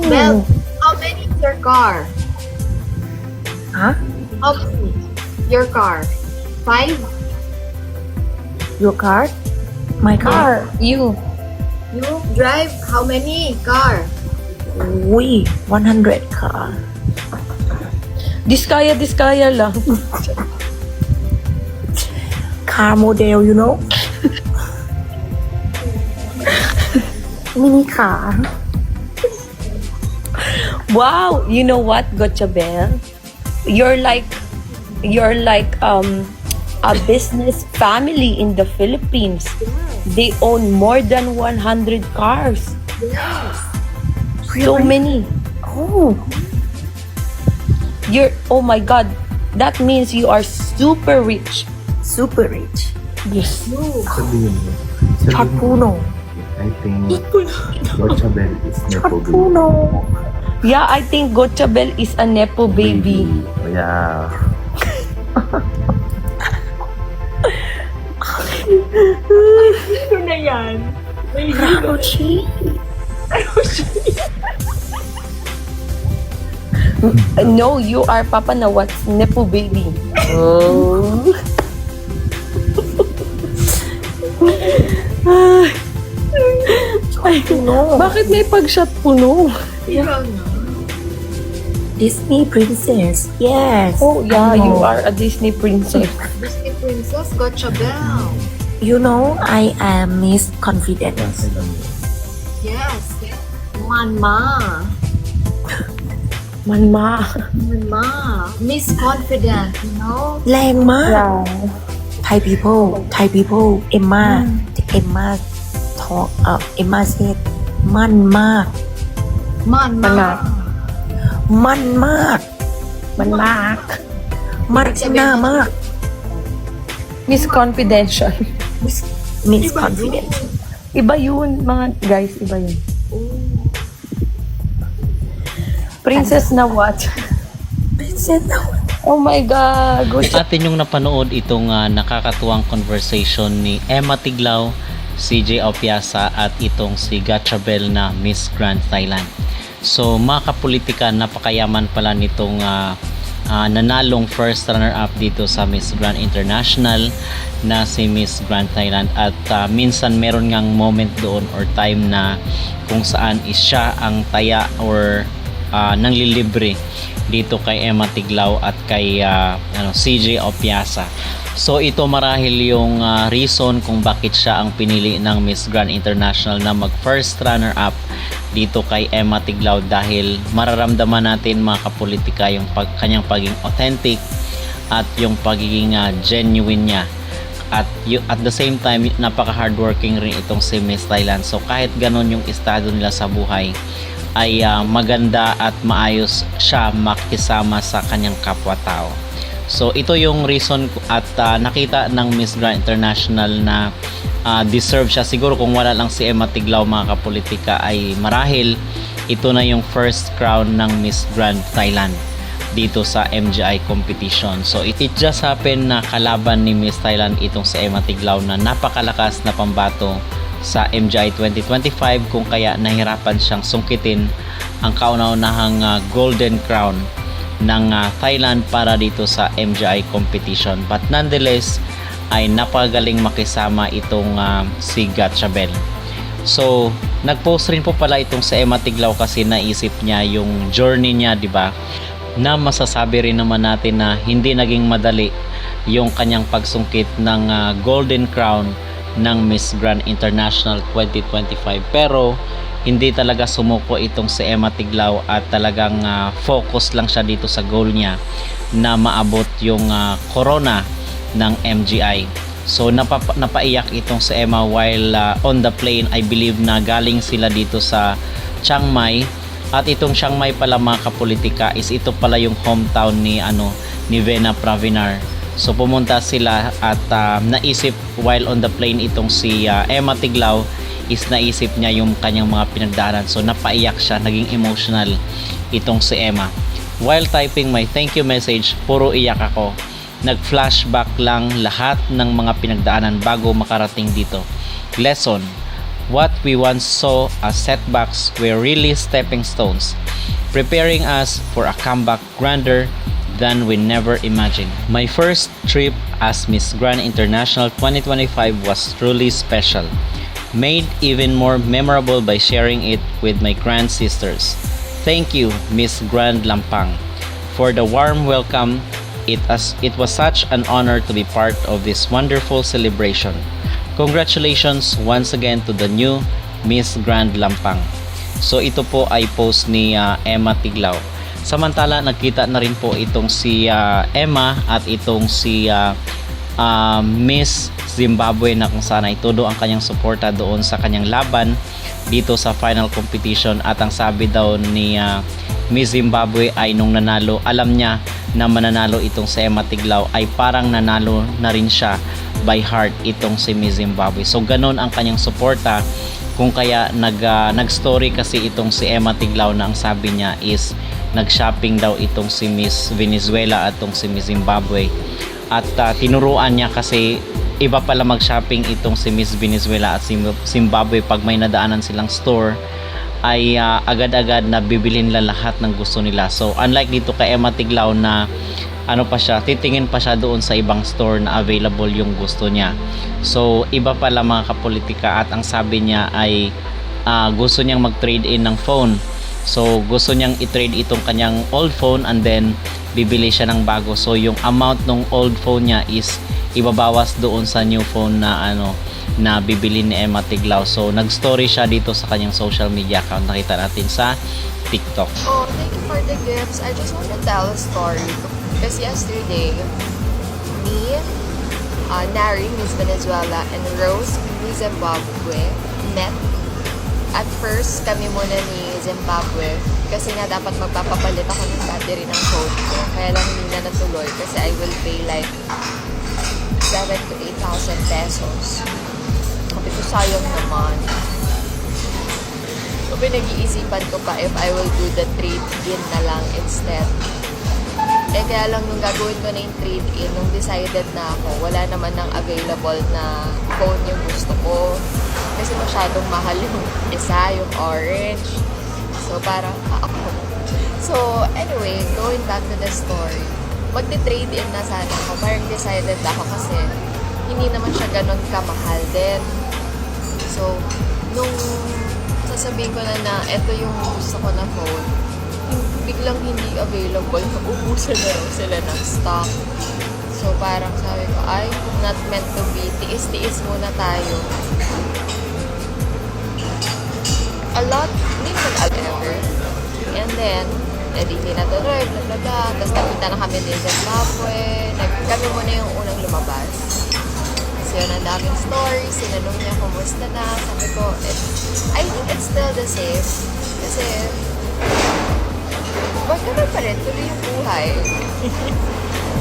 Well, Oh. how many is your car? Huh? How many? Your car? 5? Your car? My car. You. You drive how many car? We 100 car. Diskaya lang. Car model, you know? Mini car. Wow, you know what, Gotchabel? You're like a business family in the Philippines. They own more than 100 cars. Yes. So many. Oh, Oh my god. That means you are super rich. super rich. Yes. You. Sabihin mo. Chot Sabihin mo. puno. I think Gotchabel is Chot Nepo baby. puno. Yeah, I think Gotchabel is a Nepo baby. Oh, yeah. Ano na yan? Rochi. No, you are Papa na what's Nepo baby. Oh. Ay, Puno. bakit may pag-shot puno? Ikaw na. Disney princess. Yes. Oh yeah, I you know. are a Disney princess. Disney Princess Gotchabel. You know, I am Miss Confidence. Yes. Manma. Manma. Manma. Miss Confident, you know? แรงมาก Yeah. Thai people Emma talk Emma said มั่นมาก Manma. Manma. มั่นมาก Manmak. มั่นที่หน้ามาก Miss Confidential. Miss Confidence Iba yun, mga guys, iba yun. Princess na what? Princess na Oh my God. Good job. Atin yung napanood itong nakakatuwang conversation ni Emma Tiglao, CJ Opiasa at itong si Gotchabel na Miss Grand Thailand. So mga kapolitika, napakayaman pala nitong nanalong first runner-up dito sa Miss Grand International na si Miss Grand Thailand at minsan meron ngang moment doon or time na kung saan is siya ang taya or nanglilibre dito kay Emma Tiglao at kay CJ Opiasa. So ito marahil yung reason kung bakit siya ang pinili ng Miss Grand International na mag first runner up dito kay Emma Tiglao, dahil mararamdaman natin mga kapolitika yung kanyang pagiging authentic at yung pagiging genuine niya. At at the same time, napaka hardworking rin itong si Miss Thailand. So kahit ganon yung estado nila sa buhay, ay maganda at maayos siya makisama sa kanyang kapwa-tao. So ito yung reason at nakita ng Miss Grand International na deserve siya. Siguro kung wala lang si Emma Tiglao mga kapolitika, ay marahil ito na yung first crown ng Miss Grand Thailand dito sa MGI competition. So it just happened na kalaban ni Miss Thailand itong si Emma Tiglao na napakalakas na pambato sa MGI 2025, kung kaya nahirapan siyang sungkitin ang kauna-unahang Golden Crown ng Thailand para dito sa MGI competition. But nonetheless, ay napagaling makisama itong si Gotchabel. So nagpost rin po pala itong si Emma Tiglao kasi naisip niya yung journey niya, di ba? Na masasabi rin naman natin na hindi naging madali yung kanyang pagsungkit ng Golden Crown ng Miss Grand International 2025, pero hindi talaga sumuko itong si Emma Tiglao at talagang focus lang siya dito sa goal niya na maabot yung corona ng MGI. So napaiyak itong si Emma while on the plane. I believe na galing sila dito sa Chiang Mai, at itong Chiang Mai pala mga kapolitika is ito pala yung hometown ni Vena Pravinar. So pumunta sila at naisip while on the plane itong si Emma Tiglao is naisip niya yung kanyang mga pinagdaanan. So napaiyak siya, naging emotional itong si Emma. While typing my thank you message, puro iyak ako. Nag-flashback lang lahat ng mga pinagdaanan bago makarating dito. Lesson: what we once saw as setbacks were really stepping stones, preparing us for a comeback grander than we never imagined. My first trip as Miss Grand International 2025 was truly special, made even more memorable by sharing it with my grand sisters. Thank you, Miss Grand Lampang, for the warm welcome. It was such an honor to be part of this wonderful celebration. Congratulations once again to the new Miss Grand Lampang. So ito po ay post ni Emma Tiglao. Samantala nagkita na rin po itong si Emma at itong si Miss Zimbabwe na kung saan ay todo ang kanyang suporta doon sa kanyang laban dito sa final competition. At ang sabi daw ni Miss Zimbabwe ay nung nanalo, alam niya na mananalo itong si Emma Tiglao, ay parang nanalo na rin siya by heart itong si Miss Zimbabwe. So ganon ang kanyang suporta, kung kaya nag-story kasi itong si Emma Tiglao na ang sabi niya is nag-shopping daw itong si Miss Venezuela at itong si Miss Zimbabwe. At tinuruan niya kasi iba pala mag-shopping itong si Miss Venezuela at si Zimbabwe pag may nadaanan silang store ay agad-agad na bibilhin nila lahat ng gusto nila. So unlike dito kay Emma Tiglao na ano pa siya, titingin pa siya doon sa ibang store na available yung gusto niya. So iba pala mga kapolitika, at ang sabi niya ay gusto niyang mag-trade in ng phone. So gusto niyang i-trade itong kanyang old phone and then bibili siya ng bago. So yung amount ng old phone niya is ibabawas doon sa new phone na na bibili ni Emma Tiglao. So nag-story siya dito sa kanyang social media account. Nakita natin sa TikTok. Oh, thank you for the gifts. I just want to tell a story. Because yesterday, me, Nari, Miss Venezuela, and Rose, Miss Zimbabwe, met. At first, kami muna ni Zimbabwe. Kasi nga dapat magpapapalit ako ng battery ng phone ko. Kaya lang hindi na natuloy. Kasi I will pay like 7,000 to 8,000 pesos. Sabi ko, sayang naman. So, pinag-iisipan ko pa if I will do the trade-in na lang instead. Eh, kaya lang nung gagawin ko na yung trade-in, nung decided na ako, wala naman ng available na phone yung gusto ko. Kasi masyadong mahal yung isa, yung orange. So, parang ako. So, anyway, going back to the story, magte-trade-in na sana ako. Parang decided ako kasi hindi naman siya ganun kamahal din. So, nung sasabihin ko na eto yung gusto ko na phone, biglang hindi available. Ubusan na raw sila ng stock. So, parang sabi ko, ay, not meant to be. Tiis-tiis muna tayo. A lot, hindi naman ever. And then, hindi na tuloy, bla bla bla. Tapos nakita na kami din sa Zimbabwe. Kami muna yung unang lumabas. Kasi yun, ang daming stories. Sinanong niya, kumusta na? Sabi ko, I think it's still the same. Kasi, magkakaroon pa rin, tuloy yung buhay.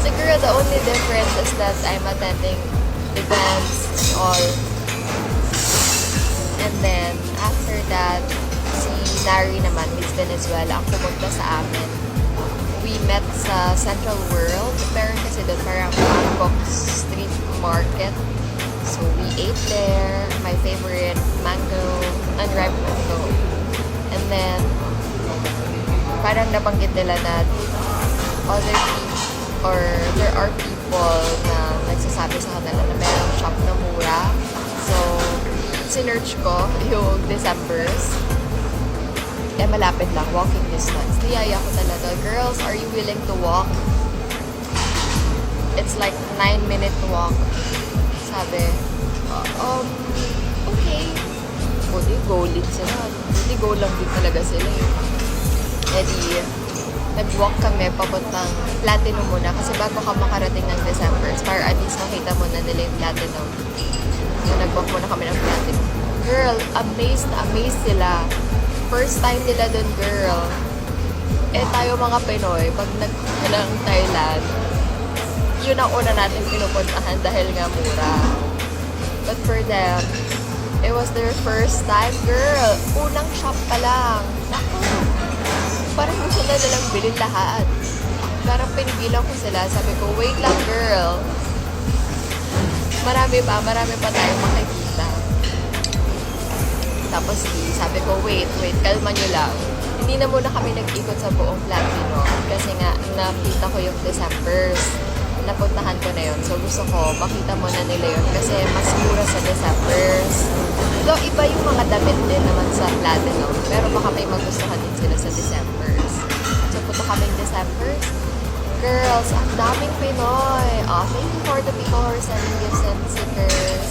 Siguro the only difference is that I'm attending events or and then after that, si Nari naman, Miss Venezuela, ang pumunta sa amin. We met sa Central World. Meron kasi doon parang Bangkok Street Market. So we ate there. My favorite mango, unripe mango. And then, parang nabanggit nila na other people or there are people na nagsasabi sa kanila na merong shop na mura. So, sinearch ko yung December's. Malapit lang, walking distance. Niyaya ko talaga, girls, are you willing to walk? It's like 9-minute walk. Sabi, okay. Buti go ulit sila. Buti go lang din talaga sila eh. Edi, nag-walk kami papuntang Platinum muna kasi bago ka makarating ng December, para at least makita mo na nila yung Platinum. So, nag-walk muna kami ng Platinum. Girl, amazed na amazed sila. First time nila dun, girl. Eh, tayo mga Pinoy, pag nag-ng Thailand, yun ang una natin pinupuntahan dahil nga mura. But for them, it was their first time, girl. Unang shop pa lang. Naku, parang gusto na nilang bilhin lahat. Parang pinigilan ko sila. Sabi ko, wait lang, girl. Marami pa tayong makikita. Tapos sabi ko, wait, kalma nyo lang. Hindi na muna kami nag-ikot sa buong Platino kasi nga nakita ko yung Decembers. Napuntahan ko na yun. So gusto ko makita muna nila yun kasi mas mura sa Decembers. Though iba yung mga damit din naman sa Platinum, pero baka may magustuhan din sila sa Decembers. So punta kaming Decembers. Girls, ang daming Pinoy. Thank you for the people who are sending gifts and stickers.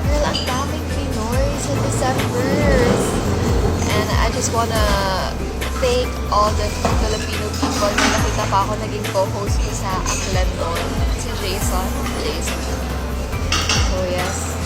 Girl, ang daming Pinoy sa Decembers. And I just wanna thank all the Filipino people. May nakita pa ako naging co-host ko sa Aklan doon. Si Jason. So yes.